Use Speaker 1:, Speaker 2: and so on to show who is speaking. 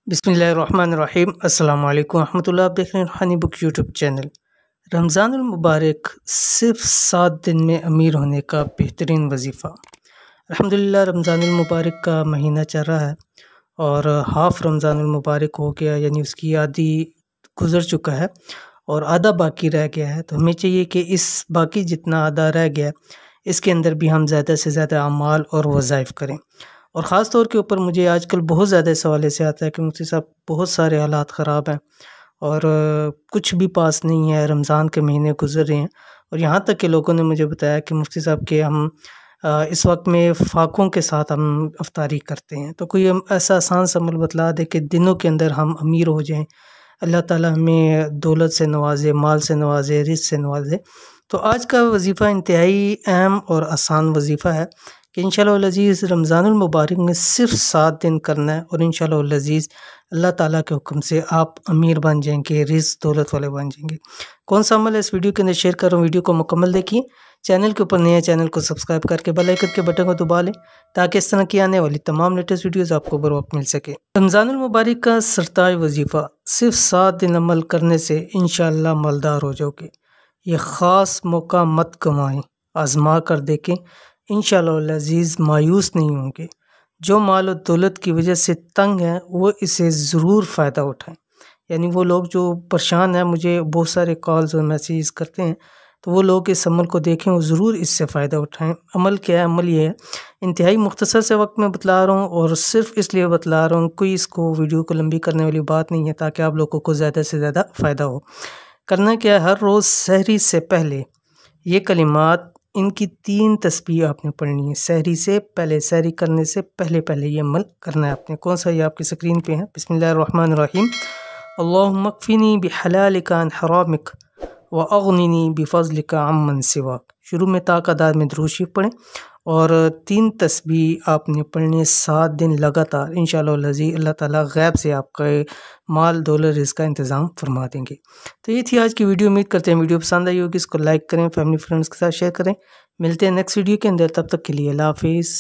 Speaker 1: बिस्मिल्लाहिर्रहमानिर्रहीम अस्सलाम वालेकुम रहमतुल्लाह। आप देख रहे हैं रूहानी बुक यूट्यूब चैनल। रमज़ानुल मुबारक सिर्फ 7 दिन में अमीर होने का बेहतरीन वजीफ़ा। अल्हम्दुलिल्लाह रमज़ानुल मुबारक का महीना चल रहा है और हाफ़ रमज़ानुल मुबारक हो गया, यानी उसकी आधी गुज़र चुका है और आधा बाकी रह गया है। तो हमें चाहिए कि इस बाकी जितना आधा रह गया इसके अंदर भी हम ज़्यादा से ज़्यादा अमाल और वज़ाइफ़ करें। और ख़ास तौर के ऊपर मुझे आजकल बहुत ज़्यादा सवाल ऐसे आता है कि मुफ्ती साहब बहुत सारे हालात ख़राब हैं और कुछ भी पास नहीं है, रमज़ान के महीने गुज़र रहे हैं और यहाँ तक कि लोगों ने मुझे बताया कि मुफ्ती साहब कि हम इस वक्त में फ़ाकों के साथ हम इफ्तारी करते हैं। तो कोई हम ऐसा आसान सा अमल बतला दे कि दिनों के अंदर हम अमीर हो जाएँ, अल्लाह ताला हमें दौलत से नवाज़े, माल से नवाज़े, रिज़्क़ से नवाज़े। तो आज का वजीफ़ा इंतहाई अहम और आसान वजीफ़ा है कि इंशाअल्लाह अज़ीज़ रमज़ानुल मुबारक में सिर्फ 7 दिन करना है और इंशाअल्लाह अज़ीज़ अल्लाह ताला के हुक्म से आप अमीर बन जाएंगे, रिज़्क़ दौलत वाले बन जाएंगे। कौन सा अमल है इस वीडियो के अंदर शेयर कर रहा हूँ, वीडियो को मुकम्मल देखिए। चैनल के ऊपर नए हैं, चैनल को सब्सक्राइब करके बेल आइकन के बटन को दबा लें ताकि इस तरह की आने वाली तमाम लेटेस्ट वीडियोज़ आपको बर वक्त मिल सके। रमज़ानुल मुबारक का सरताज वजीफ़ा सिर्फ 7 दिन अमल करने से इंशाअल्लाह मालदार हो जाओगे। ये ख़ास मौका मत गंवाएं, आज़मा कर देखें, इंशाअल्लाह अज़ीज़ मायूस नहीं होंगे। जो माल और दौलत की वजह से तंग हैं वो इसे ज़रूर फ़ायदा उठाएं। यानी वो लोग जो परेशान हैं, मुझे बहुत सारे कॉल्स और मैसेज करते हैं, तो वो लोग इस अमल को देखें और ज़रूर इससे फ़ायदा उठाएं। अमल क्या है? अमल ये है, इंतहाई मुख्तसर से वक्त में बतला रहा हूँ और सिर्फ इसलिए बतला रहा हूँ, कोई इसको वीडियो को लंबी करने वाली बात नहीं है ताकि आप लोगों को ज़्यादा से ज़्यादा फ़ायदा हो। करना क्या है, हर रोज़ सहरी से पहले ये कलिमात, इनकी 3 तस्बीह आपने पढ़नी है। सहरी से पहले, सहरी करने से पहले पहले ये अमल करना है आपने। कौन सा? ये आपकी स्क्रीन पे है। बिस्मिल्लाहिर्रहमानिर्रहीम। अल्लाहुम्मा अक्फ़िनी बिहलालिका अन हरामिक व अग़निनी बिफ़ज़लिका अम्मन सिवाक। शुरू में ताक़दार में दुरूद शरीफ पढ़ें और 3 तस्बीह आपने पढ़नी है 7 दिन लगातार। इंशाअल्लाह अज़ीज़ अल्लाह ताला गैब से आपका माल दौलत रिज़्क़ का इंतज़ाम फरमा देंगे। तो ये थी आज की वीडियो। उम्मीद करते हैं वीडियो पसंद आई होगी। इसको लाइक करें, फैमिली फ्रेंड्स के साथ शेयर करें। मिलते हैं नेक्स्ट वीडियो के अंदर, तब तक के लिए अल्लाह हाफ़िज़।